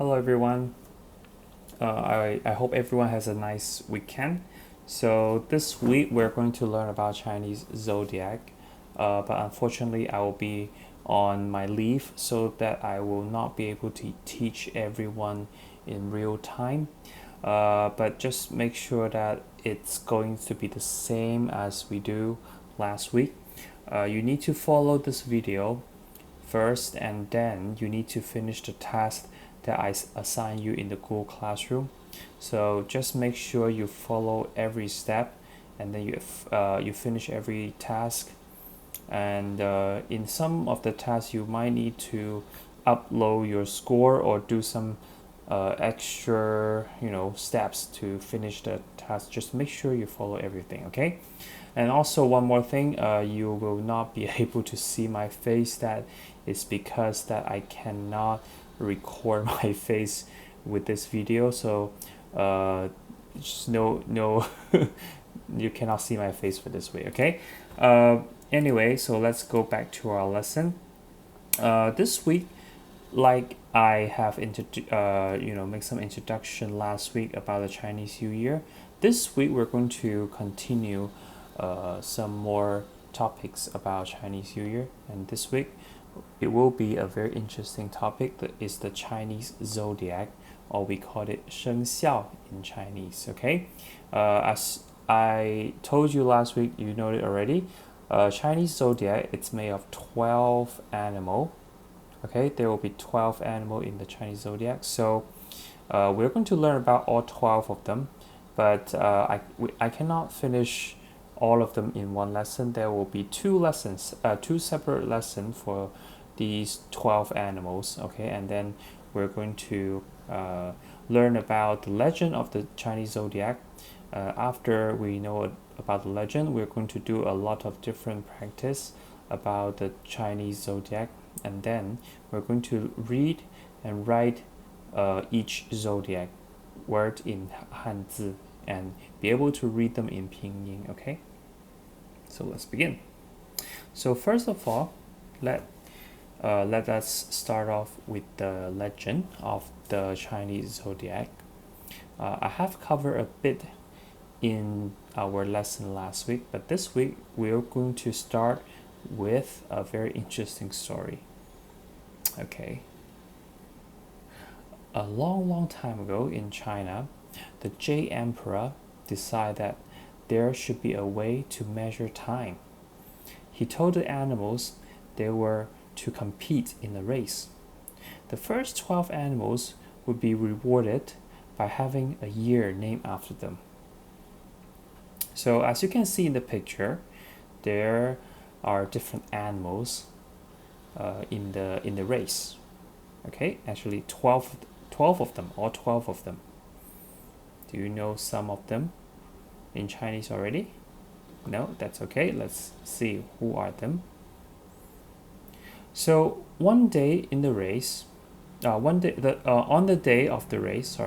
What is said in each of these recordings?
Hello everyone. I hope everyone has a nice weekend. So this week we're going to learn about Chinese zodiac, but unfortunately I will be on my leave, so that I will not be able to teach everyone in real time. But just make sure that it's going to be the same as we do last week. You need to follow this video first, and then you need to finish the task that I assign you in the Google Classroom. So just make sure you follow every step, and then you finish every task. And in some of the tasks, you might need to upload your score or do some extra steps to finish the task. Just make sure you follow everything, okay? And also one more thing, you will not be able to see my face. That is because that I cannot record my face with this video, so just no you cannot see my face for this way, okay? Anyway, so let's go back to our lesson. This week, like I have make some introduction last week about the Chinese New Year. This week we're going to continue some more topics about Chinese New Year, and this week it will be a very interesting topic. That is the Chinese zodiac, or we call it 生肖 in Chinese. Okay, as I told you last week, you know it already. Chinese zodiac, it's made of 12 animal. Okay, there will be 12 animal in the Chinese zodiac. So we're going to learn about all 12 of them, but I cannot finish all of them in one lesson. There will be two separate lessons for these 12 animals, okay? And then we're going to learn about the legend of the Chinese zodiac. After we know about the legend, we're going to do a lot of different practice about the Chinese zodiac, and then we're going to read and write each zodiac word in Hanzi and be able to read them in Pinyin, okay? So let's begin. So first of all, let us start off with the legend of the Chinese zodiac. I have covered a bit in our lesson last week, but this week we're going to start with a very interesting story. Okay. A long time ago in China, the Jade Emperor decided that there should be a way to measure time. He told the animals they were to compete in a race. The first 12 animals would be rewarded by having a year named after them. So as you can see in the picture, there are different animals in the race. Okay, actually 12 of them, all 12 of them. Do you know some of them in Chinese already? No, that's okay. Let's see who are them. So one day in the race, on the day of the race,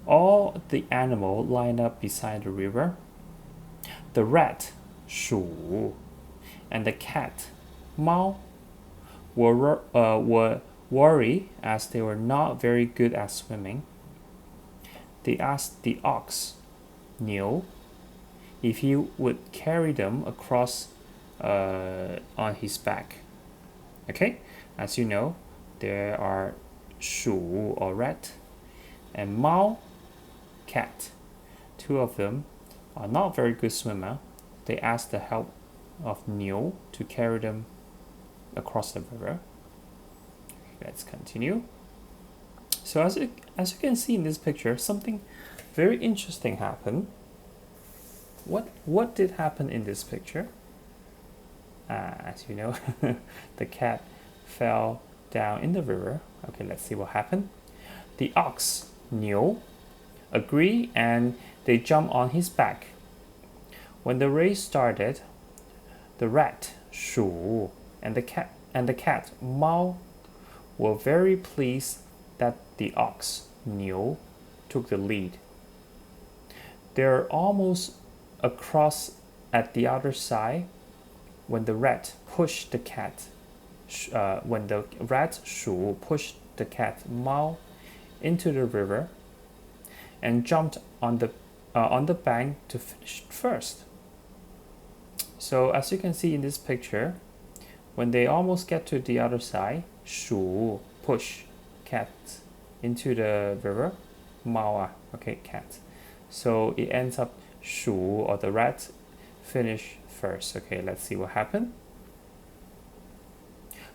all the animal lined up beside the river. The rat, 鼠, and the cat, 猫, were worried as they were not very good at swimming. They asked the ox, 牛, if he would carry them across on his back. Okay, as you know, there are 鼠 or rat and 猫, cat. Two of them are not very good swimmer. They asked the help of 牛 to carry them across the river. Let's continue. So as you can see in this picture, something very interesting happened. What did happen in this picture? As you know, the cat fell down in the river. Okay, let's see what happened. The ox, 牛, agreed, and they jumped on his back. When the race started, the rat, 鼠, and the cat, 猫, were very pleased that the ox, 牛, took the lead. They're almost across at the other side when the rat pushed the cat, 鼠 pushed the cat 猫 into the river and jumped on the bank to finish first. So as you can see in this picture, when they almost get to the other side, 鼠 push cat into the river, 猫 okay, cat. So it ends up 鼠 or the rat finish first. Okay, let's see what happened.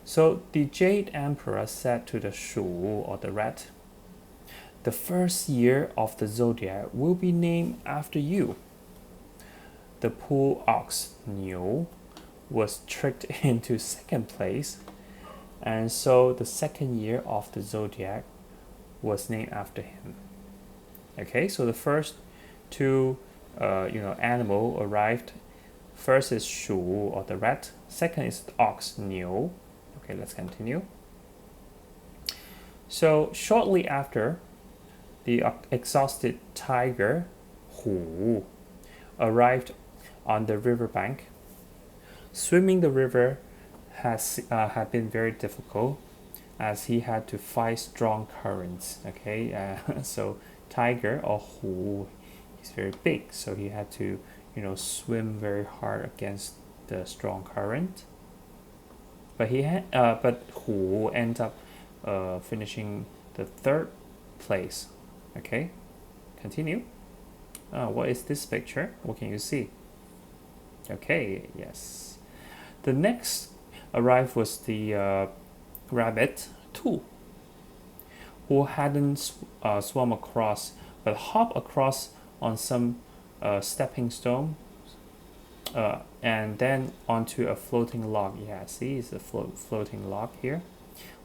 So the Jade Emperor said to the 鼠 or the rat, the first year of the zodiac will be named after you. The poor ox, 牛, was tricked into second place, and so the second year of the zodiac was named after him. Okay, so the first two animal arrived. First is 鼠 or the rat, second is the ox, 牛. Okay, let's continue. So shortly after, the exhausted tiger, 虎, arrived on the riverbank. Swimming the river had been very difficult as he had to fight strong currents. Okay, so tiger or 虎 is very big, so he had to swim very hard against the strong current. But but 虎 ended up finishing the third place. Okay, continue. What is this picture? What can you see? Okay, yes. The next arrived was the rabbit, 兔, who hadn't swum across but hopped across on some stepping stone and then onto a floating log. Yeah, see, it's a floating log here,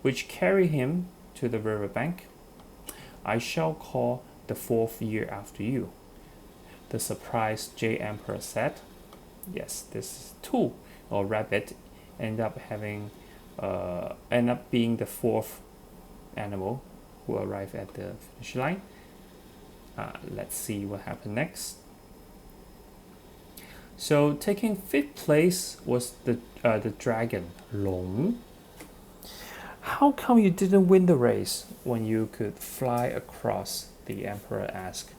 which carried him to the riverbank. I shall call the fourth year after you, the surprised Jade Emperor said. Yes, this is 兔 or rabbit end up being the fourth animal who arrived at the finish line. Let's see what happened next. So taking fifth place was the dragon, 龙. How come you didn't win the race when you could fly across? The emperor asked.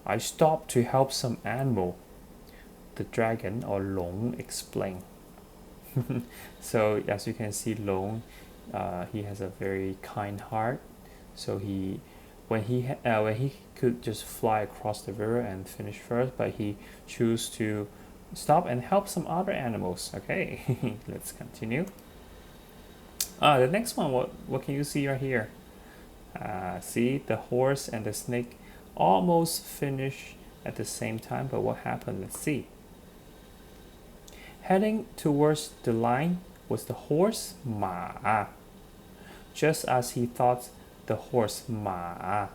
I stopped to help some animal, the dragon or 龙 explained. So as you can see, 龙, he has a very kind heart. So when he could just fly across the river and finish first, but he chose to stop and help some other animals. Okay, let's continue. The next one, what can you see right here? See, the horse and the snake almost finished at the same time, but what happened? Let's see. Heading towards the line was the horse, 马. Just as he thought the horse, 马,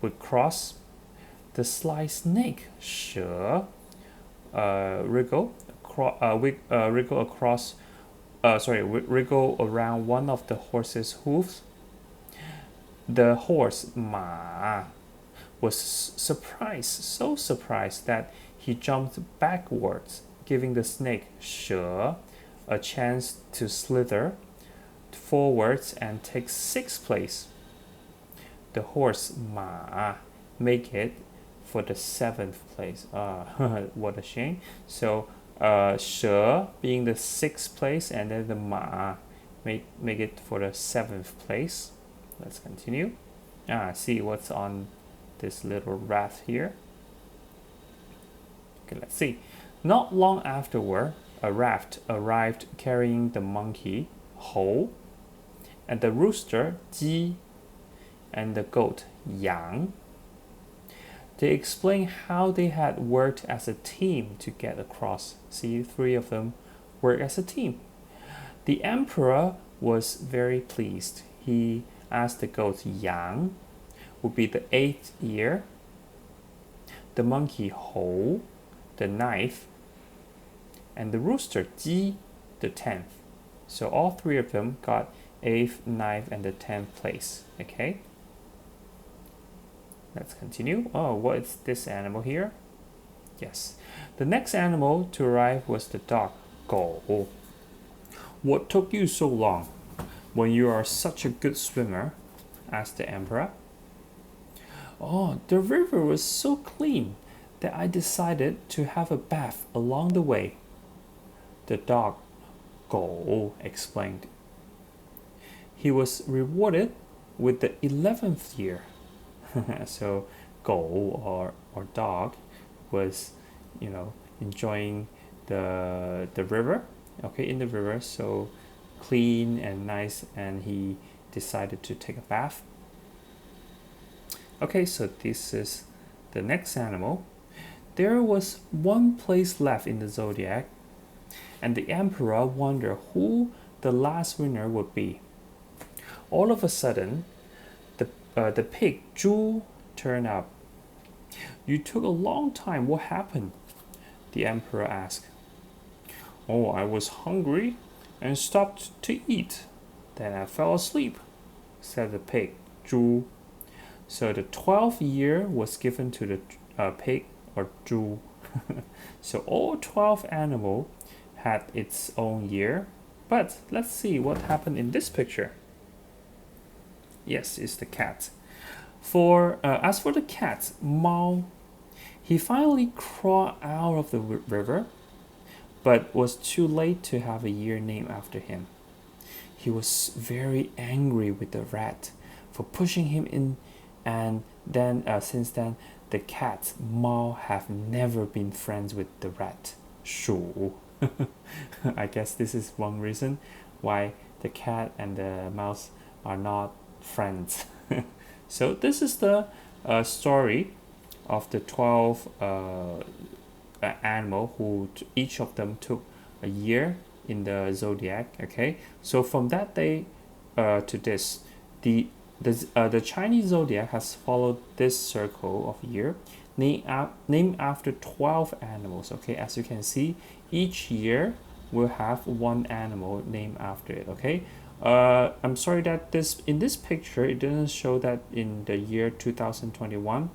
would cross, the sly snake, 蛇, wriggle around one of the horse's hooves. The horse, 马, was so surprised that he jumped backwards, giving the snake, 蛇, a chance to slither forwards and take sixth place. The horse, 马, make it for the seventh place. What a shame. So 蛇 being the sixth place, and then the 马 make it for the seventh place. Let's continue. See what's on this little raft here. Okay, let's see. Not long afterward, a raft arrived carrying the monkey, 猴, and the rooster, 鸡, and the goat, 羊. They explained how they had worked as a team to get across. See, three of them work as a team. The emperor was very pleased. He asked the goat, 羊, would be the 8th year, the monkey, 猴, the 9th, and the rooster, 鸡, the 10th. So all three of them got 8th, 9th, and the 10th place. Okay. Let's continue. What is this animal here? Yes. The next animal to arrive was the dog, 狗. What took you so long? When you are such a good swimmer, asked the emperor. Oh, the river was so clean that I decided to have a bath along the way. The dog, Go, explained. He was rewarded with the 11th year. So, Go or dog was, enjoying the river, okay, in the river, so clean and nice, and he decided to take a bath. Okay, so this is the next animal. There was one place left in the zodiac, and the emperor wondered who the last winner would be. All of a sudden, the pig Zhu turned up. You took a long time. What happened? The emperor asked. Oh, I was hungry and stopped to eat. Then I fell asleep, said the pig Zhu. So the 12th year was given to the pig or Zhu. So all 12 animals had its own year. But let's see what happened in this picture. Yes, it's the cat. As for the cat, Mao, he finally crawled out of the river, but was too late to have a year named after him. He was very angry with the rat for pushing him in, and then since then, the cat Mao have never been friends with the rat Shu. I guess this is one reason why the cat and the mouse are not friends. So this is the story of the 12 animal who each of them took a year in the zodiac. Okay, so from that day to this, the Chinese zodiac has followed this circle of year named after 12 animals. Okay, as you can see, each year will have one animal named after it. Okay, I'm sorry that in this picture it doesn't show that in the year 2021,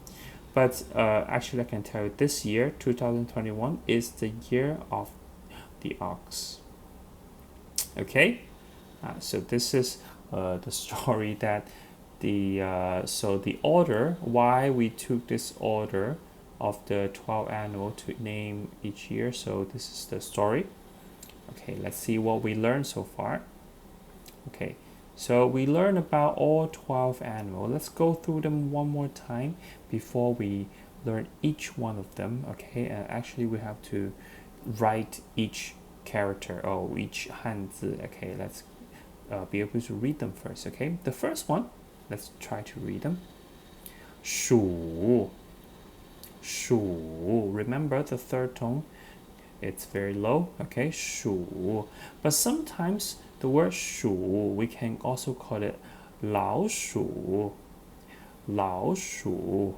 but actually I can tell you this year 2021 is the year of the ox. Okay, so this is the story that so the order, why we took this order of the 12 animal to name each year. So this is the story. Okay, let's see what we learned so far. Okay, so we learned about all 12 animals. Let's go through them one more time before we learn each one of them. Okay, actually we have to write each character or each hanzi. Okay, let's be able to read them first. Okay, the first one, let's try to read them. Shu. Shu. Remember the third tone, it's very low. Okay, shu. But sometimes the word shu, we can also call it lao shu. Lao shu.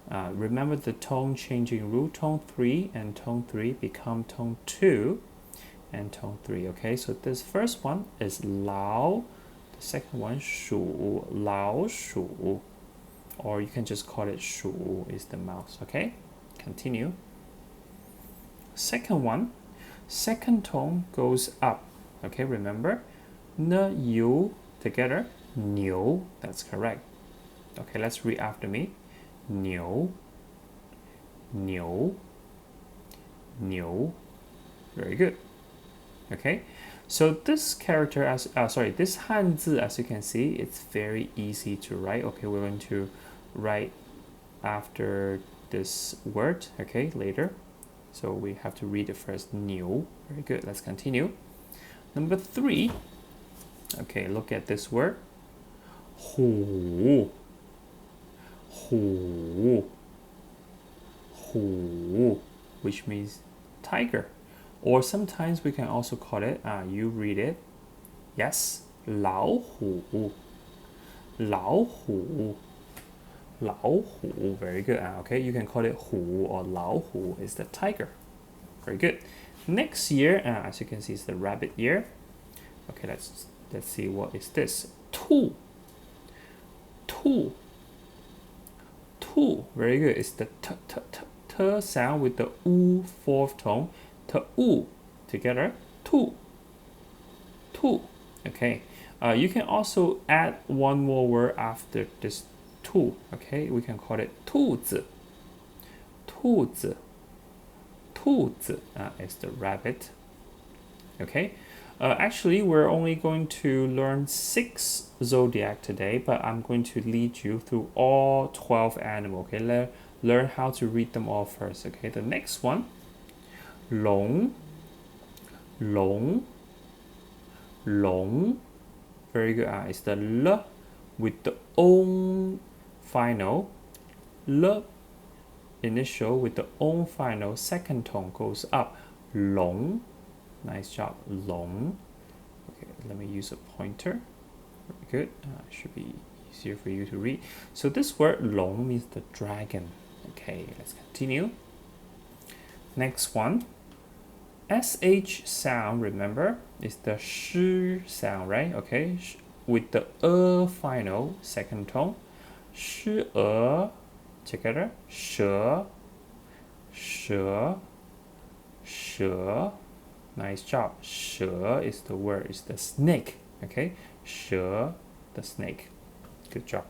Remember the tone changing rule. Tone 3 and tone 3 become tone 2 and tone 3. Okay, so this first one is lao. The second one, shu. Lao shu. Or you can just call it shu is the mouse. Okay, continue. Second one, second tone goes up. Okay, remember, ne, you together, niu. That's correct. Okay, let's read after me. Niu, niu, niu. Very good. Okay, so this character this hanzi, as you can see, it's very easy to write. Okay, we're going to write after this word. Okay, later. So we have to read it first. Niu. Very good. Let's continue. Number 3. Okay, look at this word. Hu. Hu. Hu. Which means tiger. Or sometimes we can also call it, you read it. Yes. Lao hu. Lao hu. Lao hu. Very good. Okay, you can call it hu or lao hu is the tiger. Very good. Next year, as you can see, is the rabbit year. Okay, let's see what is this. Tu. Tu. Tu. Very good. It's the t sound with the u fourth tone. T u together. Tu. Tu. Okay. You can also add one more word after this 兔, okay? We can call it 兔子,兔子,兔子 is the rabbit, okay? Actually, we're only going to learn 6 zodiac today, but I'm going to lead you through all 12 animals, okay? Learn how to read them all first, okay? The next one, 龙, 龙, 龙. Very good. It's the L with the O final. L initial with the O final. Second tone goes up. 龙. Nice job. 龙. Okay, let me use a pointer. Very good. Should be easier for you to read. So this word 龙 means the dragon. Okay, let's continue. Next one. SH sound, remember, is the sh sound, right? Okay, with the final, second tone. Sh together. Sh, sh, sh. Nice job. Sh is the word, is the snake. Okay, sh, the snake. Good job.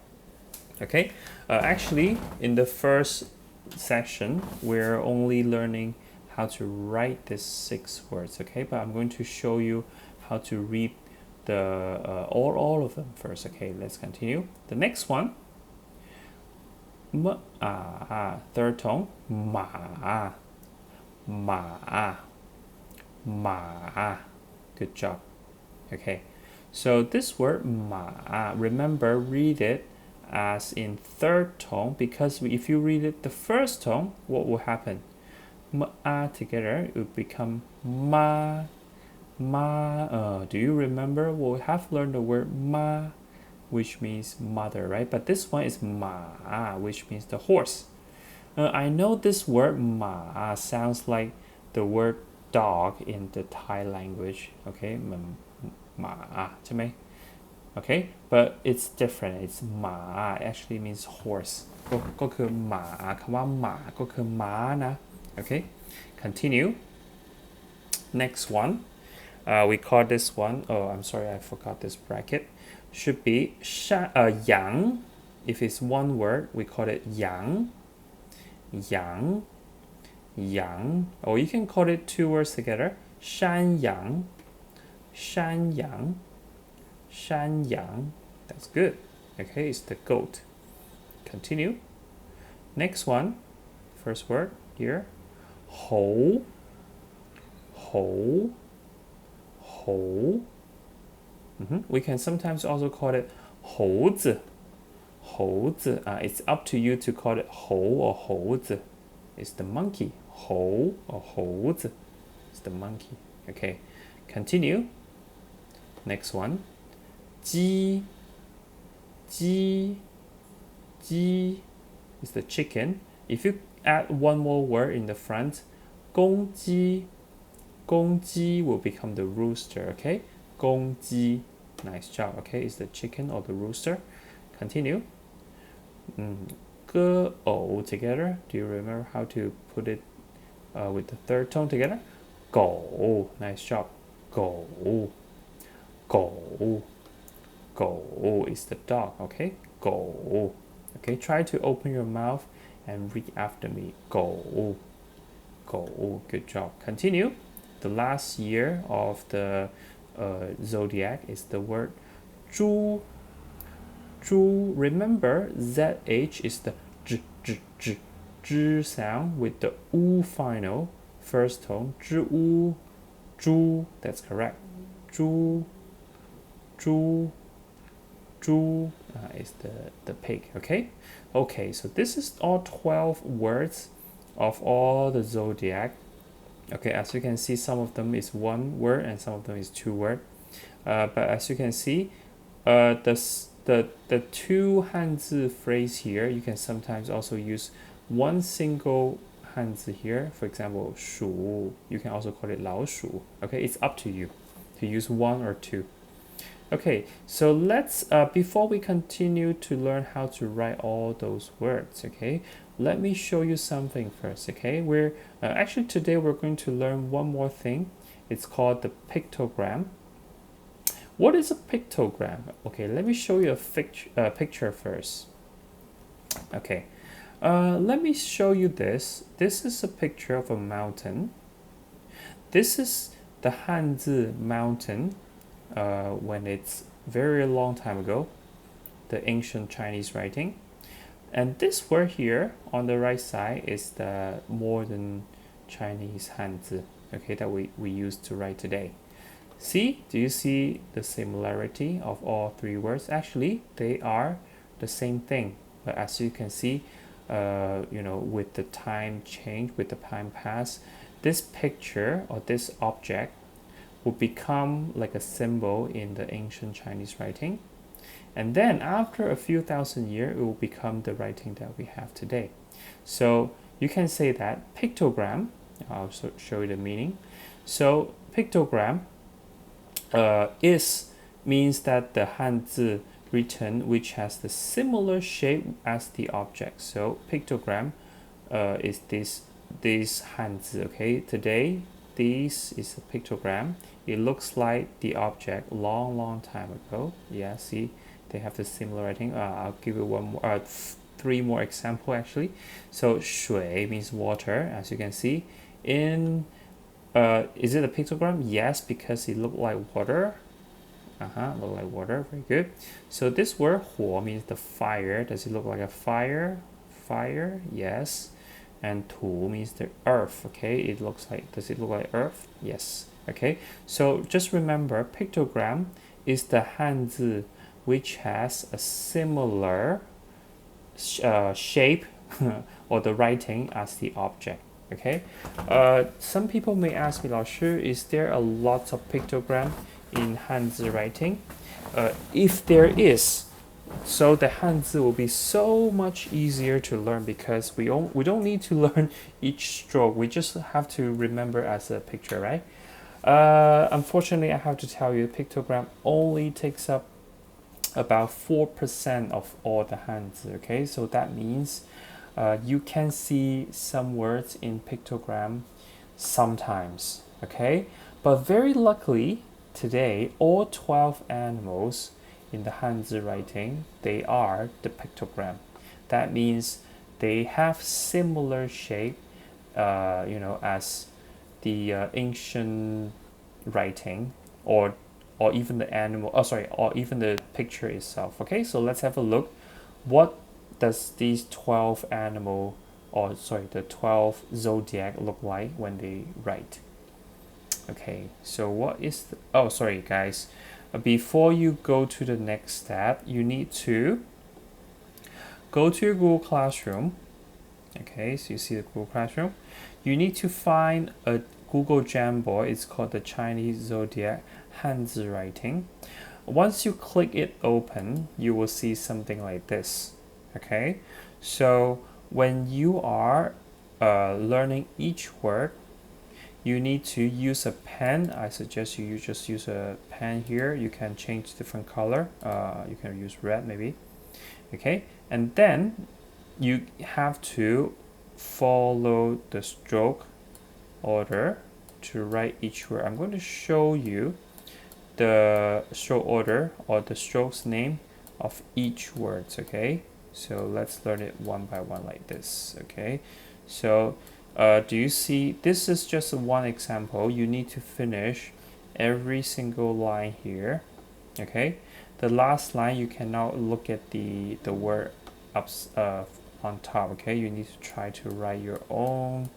Okay, actually, in the first section, we're only learning how to write these 6 words, okay? But I'm going to show you how to read the all of them first, okay? Let's continue. The next one, third tone, ma, ma, ma. Good job. Okay, so this word ma, remember, read it as in third tone, because if you read it the first tone, what will happen? Ma together, it would become ma, ma. Do you remember? We have learned the word ma, which means mother, right? But this one is ma, which means the horse. I know this word ma sounds like the word dog in the Thai language, okay? Ma, okay? But it's different. It's ma, actually means horse. ก็คือหมาคำว่าหมาก็คือม้านะ Okay, continue. Next one, we call this one, oh, I'm sorry, I forgot this bracket. Should be yang. If it's one word, we call it yang, yang, yang. Or you can call it 2 words together. 山羊, 山羊, 山羊. That's good. Okay, it's the goat. Continue. Next one, first word here. 猴, 猴, 猴. We can sometimes also call it 猴子, 猴子. It's up to you to call it 猴 or 猴子. It's the monkey. 猴 or 猴子. It's the monkey. Okay, continue. Next one. 鸡, 鸡, 鸡 is the chicken. If you add one more word in the front, 公鸡, 公鸡 will become the rooster, okay? 公鸡, nice job, okay? It's the chicken or the rooster. Continue. 歌偶 together. Do you remember how to put it with the third tone together? 狗, nice job. 狗, 狗, 狗 is the dog, okay? 狗. Okay, try to open your mouth and read after me. 狗, 狗. Good job. Continue. The last year of the zodiac is the word 猪. 猪. Remember, ZH is the zh sound with the U final. First tone. 知乌, 猪. That's correct. 猪, 猪. 猪 is the pig, okay? Okay, so this is all 12 words of all the zodiac. Okay, as you can see, some of them is 1 word and some of them is 2 word. But as you can see, the 2 Hanzi phrase here, you can sometimes also use 1 single Hanzi here. For example, 鼠, you can also call it 老鼠. Okay, it's up to you to use 1 or 2. Okay, so let's, before we continue to learn how to write all those words, okay, let me show you something first, okay? We're, actually today we're going to learn one more thing. It's called the pictogram. What is a pictogram? Okay, let me show you a picture first. Okay, let me show you this. This is a picture of a mountain. This is the Hanzi mountain when it's very long time ago, the ancient Chinese writing. And this word here on the right side is the modern Chinese Hanzi, okay, that we use to write today. See, do you see the similarity of all three words? Actually, they are the same thing, but as you can see, with the time change, with the time pass, this picture or this object will become like a symbol in the ancient Chinese writing. And then after a few thousand years, it will become the writing that we have today. So you can say that pictogram, I'll show you the meaning. So pictogram means that the Hanzi written which has the similar shape as the object. So pictogram is this Hanzi. Okay, today this is a pictogram. It looks like the object long time ago. Yeah, see, they have the similar writing. I'll give you three more example actually. So 水 means water, as you can see. Is it a pictogram? Yes, because it looked like water. Look like water. Very good. So this word 火 means the fire. Does it look like a fire? Fire, yes. And 土 means the earth. Okay, does it look like earth? Yes. Okay, so just remember, pictogram is the Hanzi which has a similar shape or the writing as the object. Okay, some people may ask me, 老师, is there a lot of pictogram in Hanzi writing? If there is, so the Hanzi will be so much easier to learn because we don't need to learn each stroke. We just have to remember as a picture, right? Unfortunately, I have to tell you, pictogram only takes up about 4% of all the Hanzi. Okay, so that means you can see some words in pictogram sometimes. Okay, but very luckily today, all 12 animals in the Hanzi writing, they are the pictogram. That means they have similar shape, as the ancient writing, or even the animal. Or even the picture itself. Okay, so let's have a look. What does these 12 animal, the 12 zodiac look like when they write? Okay, so what is guys, before you go to the next step, you need to go to your Google Classroom. Okay, so you see the Google Classroom. You need to find a Google Jamboard. It's called the Chinese Zodiac Hanzi writing. Once you click it open, you will see something like this. Okay, so when you are learning each word, you need to use a pen. I suggest you just use a pen here. You can change different color. You can use red maybe. Okay, and then you have to follow the stroke order to write each word. I'm going to show you the stroke order or the strokes name of each word. Okay, so let's learn it one by one like this. Okay, so do you see, this is just one example. You need to finish every single line here. Okay, the last line you cannot look at the word up on top. Okay, you need to try to write your own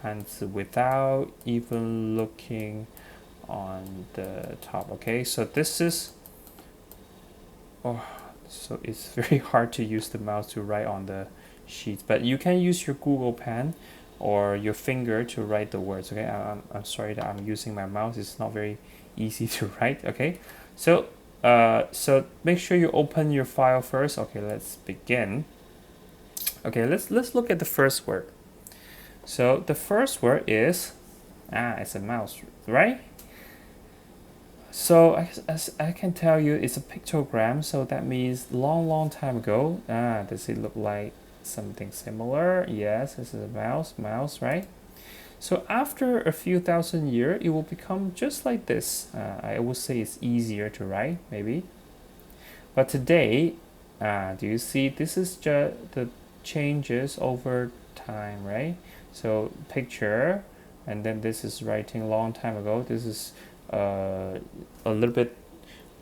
Hanzi without even looking on the top. Okay, so this is so it's very hard to use the mouse to write on the sheets, but you can use your Google pen or your finger to write the words. Okay, I'm sorry that I'm using my mouse. It's not very easy to write. Okay, so make sure you open your file first. Okay, let's begin. Okay, let's look at the first word. So the first word is it's a mouse, right? So as I can tell you, it's a pictogram, so that means long time ago. Does it look like something similar? Yes, this is a mouse, right? So after a few thousand years, it will become just like this. I would say it's easier to write, maybe. But today, do you see this is just the changes over time, right? So picture, and then this is writing a long time ago. This is a little bit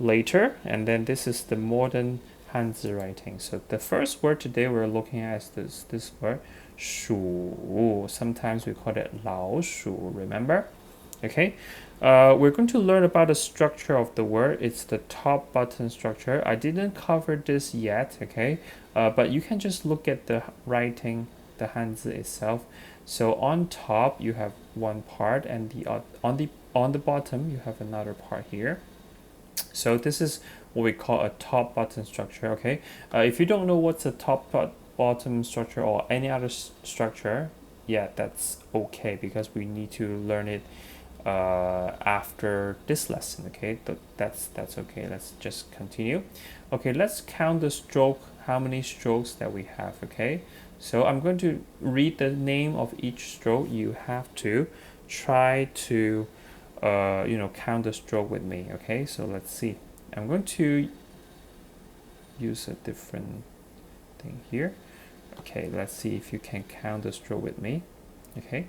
later, and then this is the modern Hanzi writing. So the first word today we're looking at is this word, 鼠. Sometimes we call it 老鼠, remember? Okay, we're going to learn about the structure of the word. It's the top button structure. I didn't cover this yet, okay, but you can just look at the writing, the Hanzi itself. So on top you have one part, and on the bottom you have another part here. So this is what we call a top button structure, okay? If you don't know what's a top bottom structure or any other structure, yeah, that's okay, because we need to learn it after this lesson, okay? That's okay. Let's just continue. Okay, let's count the stroke, how many strokes that we have, okay? So I'm going to read the name of each stroke. You have to try to count the stroke with me, okay? So let's see. I'm going to use a different thing here. Okay, let's see if you can count the stroke with me. Okay.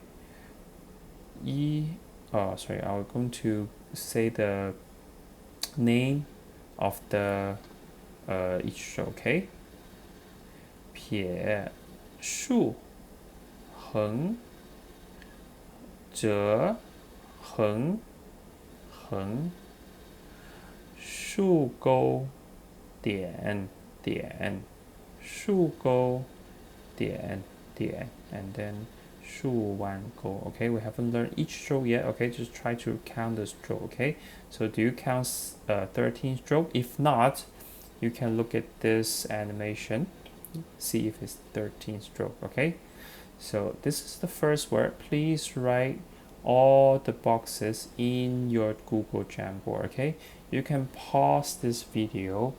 I'm going to say the name of the each stroke, okay? 撇竖横折横横竖钩点点竖钩点点 and then 竖弯钩. Okay, we haven't learned each stroke yet. Okay, just try to count the stroke. Okay, so do you count 13 stroke? If not, you can look at this animation, see if it's 13 stroke. Okay, so this is the first word. Please write all the boxes in your Google Jamboard. Okay, you can pause this video,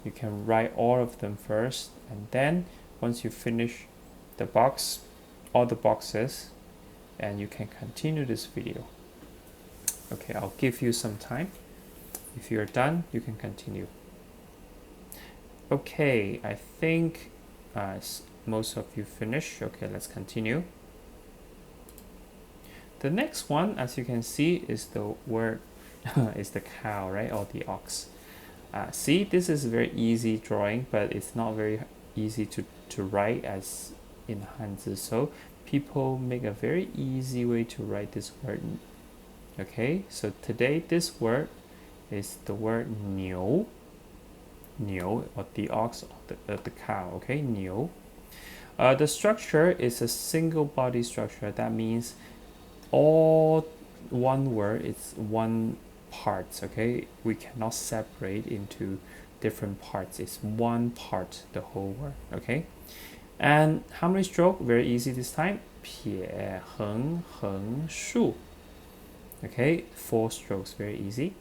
you can write all of them first, and then once you finish the box, all the boxes, and you can continue this video. Okay, I'll give you some time. If you're done, you can continue. Okay, I think most of you finished. Okay, let's continue. The next one, as you can see, is the word is the cow, right, or the ox. See, this is very easy drawing, but it's not very easy to write as in Hanzi. So people make a very easy way to write this word. Okay, so today this word is the word 牛, 牛, or the ox, or the cow. Okay, 牛. The structure is a single body structure. That means all one word, it's one part. Okay, we cannot separate into different parts. It's one part, the whole word. Okay, and how many strokes? Very easy this time. 撇横横竖. Okay, 4 strokes, very easy.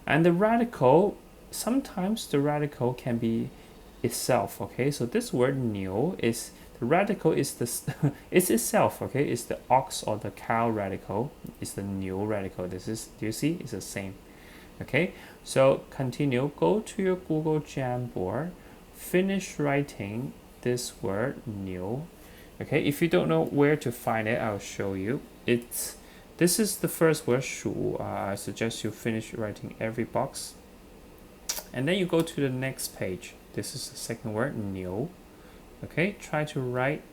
And the radical, sometimes the radical can be itself. Okay, so this word 牛 is the radical is it's itself. Okay, it's the ox or the cow radical. It's the 牛 radical. This is, do you see? It's the same. Okay, so continue. Go to your Google Jamboard. Finish writing this word 牛. Okay, if you don't know where to find it, I'll show you. This is the first word 鼠. I suggest you finish writing every box, and then you go to the next page. This is the second word 牛. Okay, try to write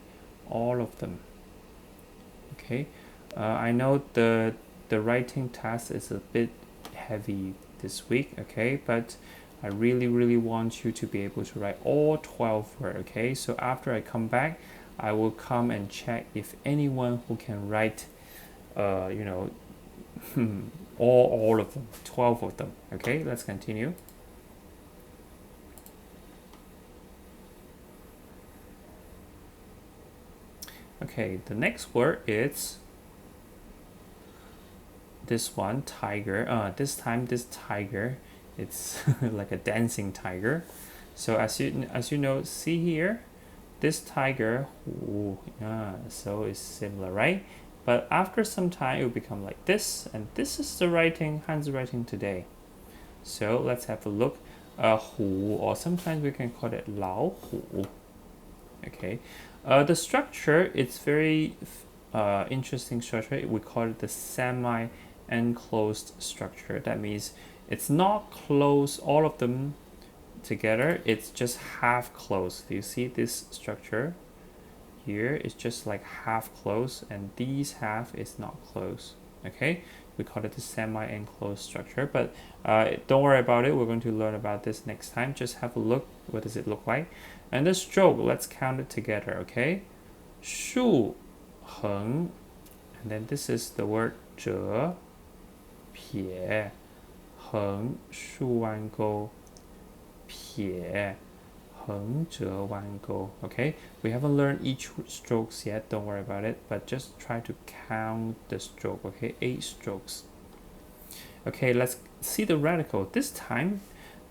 all of them. Okay, I know the writing task is a bit heavy this week. Okay, but I really want you to be able to write all 12 words. Okay, so after I come back, I will come and check if anyone who can write all of them, 12 of them. Okay, let's continue. Okay, the next word is this one, tiger. This time this tiger, it's like a dancing tiger. So as you know, see here, this tiger, so it's similar, right? But after some time, it will become like this, and this is the writing, Hanzi writing today. So let's have a look. Hu, or sometimes we can call it Lao Hu. Okay, the structure, it's very interesting structure. We call it the semi-enclosed structure. That means it's not closed, all of them together. It's just half closed. Do you see this structure? Here is just like half closed, and these half is not closed. Okay, we call it the semi-enclosed structure, but don't worry about it. We're going to learn about this next time. Just have a look. What does it look like? And the stroke, let's count it together. Okay, 竖横, and then this is the word 折撇横竖弯钩撇横折弯钩. Okay, we haven't learned each strokes yet, don't worry about it, but just try to count the stroke. Okay, 8 strokes. Okay, let's see the radical. This time,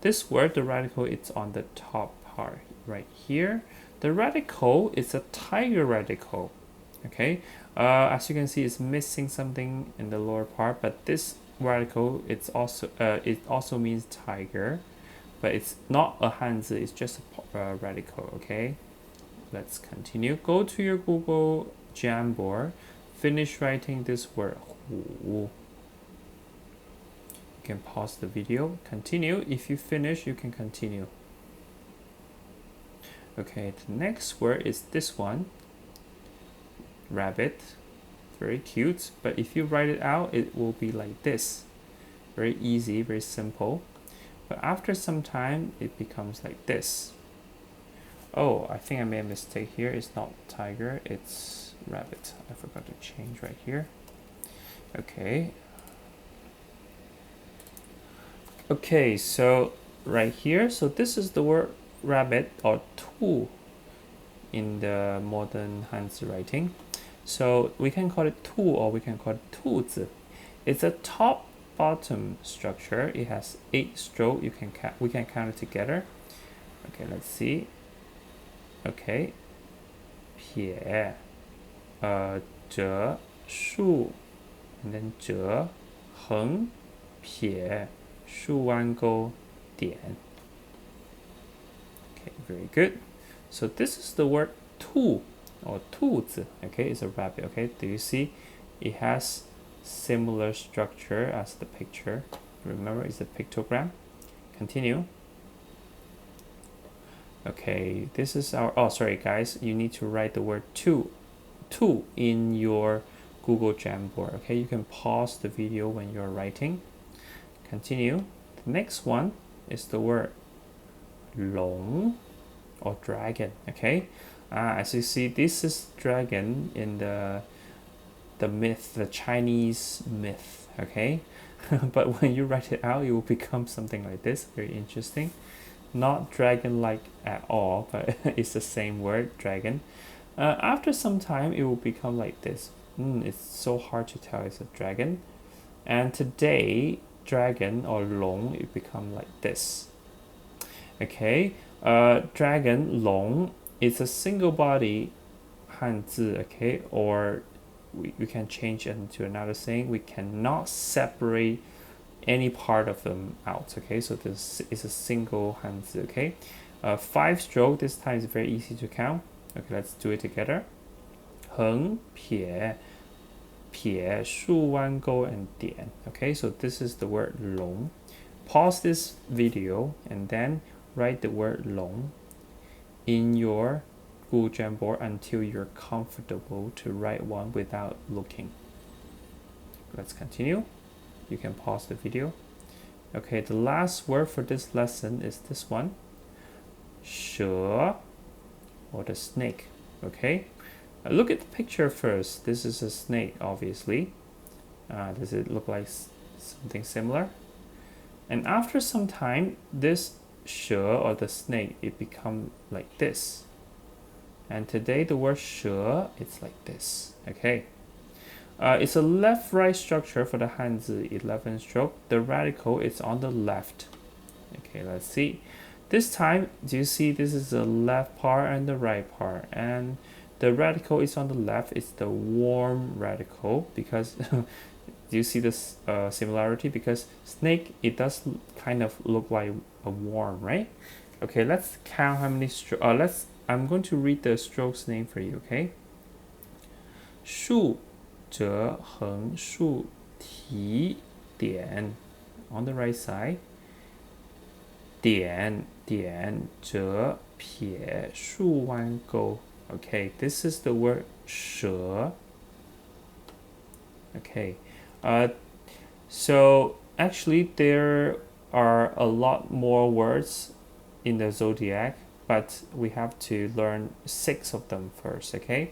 this word, the radical, it's on the top part right here. The radical is a tiger radical. Okay, as you can see, it's missing something in the lower part, but this radical, it's also it also means tiger, but it's not a Hanzi, it's just a radical. Okay, let's continue. Go to your Google Jamboard, finish writing this word 虎. You can pause the video, continue. If you finish, you can continue. Okay, the next word is this one, rabbit. Very cute, but if you write it out, it will be like this. Very easy, very simple. But after some time, it becomes like this. Oh, I think I made a mistake here. It's not tiger, it's rabbit. I forgot to change right here. Okay. Okay, so right here, so this is the word rabbit, or 兔 in the modern Hanzi writing. So we can call it 兔 or we can call it 兔子. It's a top bottom structure. It has 8 strokes. We can count it together. Okay, let's see. Okay, 撇折竖 and then 折横撇竖弯钩点. Okay, very good. So this is the word 兔 or 兔子. Okay, it's a rabbit. Okay, do you see? It has similar structure as the picture. Remember, it's a pictogram. Continue. Okay, this is our, oh sorry guys, you need to write the word two in your Google Jamboard. Okay, you can pause the video when you're writing. Continue. The next one is the word 龙 or dragon. Okay, as you see, this is dragon in the myth, the Chinese myth. Okay, but when you write it out, it will become something like this. Very interesting. Not dragon-like at all, but it's the same word, dragon. After some time, it will become like this. It's so hard to tell it's a dragon. And today, dragon or 龙, it become like this. Okay, dragon 龙 is a single body Hanzi. Okay, or we can change it into another saying. We cannot separate any part of them out. Okay, so this is a single Hanzi. Okay, 5 stroke. This time is very easy to count. Okay, let's do it together. 横撇撇竖弯钩 and 点. Okay, so this is the word 龙. Pause this video and then write the word 龙 in your Google Jamboard until you're comfortable to write one without looking. Let's continue. You can pause the video. Okay, the last word for this lesson is this one, 蛇 or the snake. Okay, look at the picture first. This is a snake, obviously. Does it look like something similar? And after some time, this 蛇 or the snake, it become like this. And today the word 蛇, it's like this. Okay. It's a left-right structure for the Hanzi 11 stroke. The radical is on the left. Okay, let's see. This time, do you see this is the left part and the right part? And the radical is on the left. It's the warm radical because do you see this similarity? Because snake, it does kind of look like a worm, right? Okay, let's count how many strokes. I'm going to read the strokes name for you, okay? 竖折横竖提点 on the right side. 点点折撇竖弯钩. Okay, this is the word 蛇. Okay, so actually there are a lot more words in the zodiac, but we have to learn 6 of them first, okay?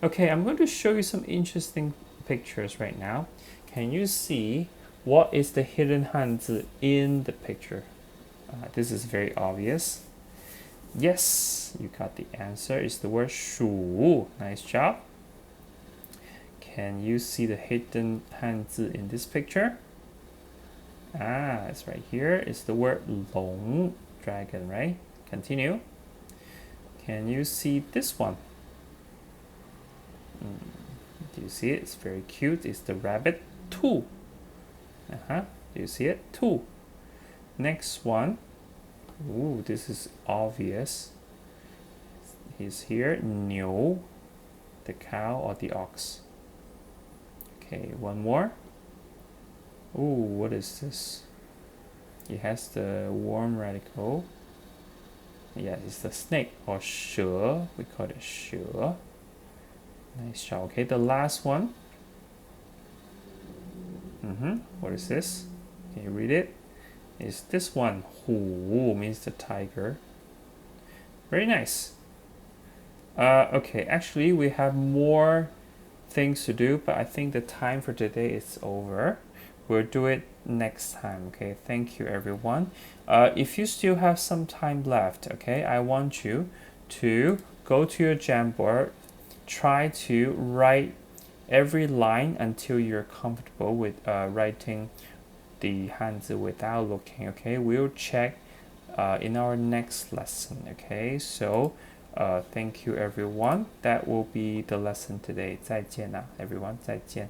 Okay, I'm going to show you some interesting pictures right now. Can you see what is the hidden hanzi in the picture? This is very obvious. Yes, you got the answer. It's the word 数. Nice job. Can you see the hidden hanzi in this picture? It's right here. It's the word 龙, dragon, right? Continue. Can you see this one? Do you see it? It's very cute. It's the rabbit 兔. Do you see it? 兔. Next one. Ooh, this is obvious. He's here. 牛, the cow or the ox. Okay, one more. Ooh, what is this? It has the warm radical. Yeah, it's the snake or 蛇. We call it 蛇. Nice job. Okay, the last one. What is this? Can you read it? It's this one. 虎 means the tiger. Very nice. Okay, actually we have more things to do, but I think the time for today is over. We'll do it next time. Okay, thank you everyone. If you still have some time left, okay, I want you to go to your Jamboard, try to write every line until you're comfortable with writing the hanzi without looking. Okay, we'll check in our next lesson. Okay, so thank you everyone. That will be the lesson today. 再见 everyone. 再见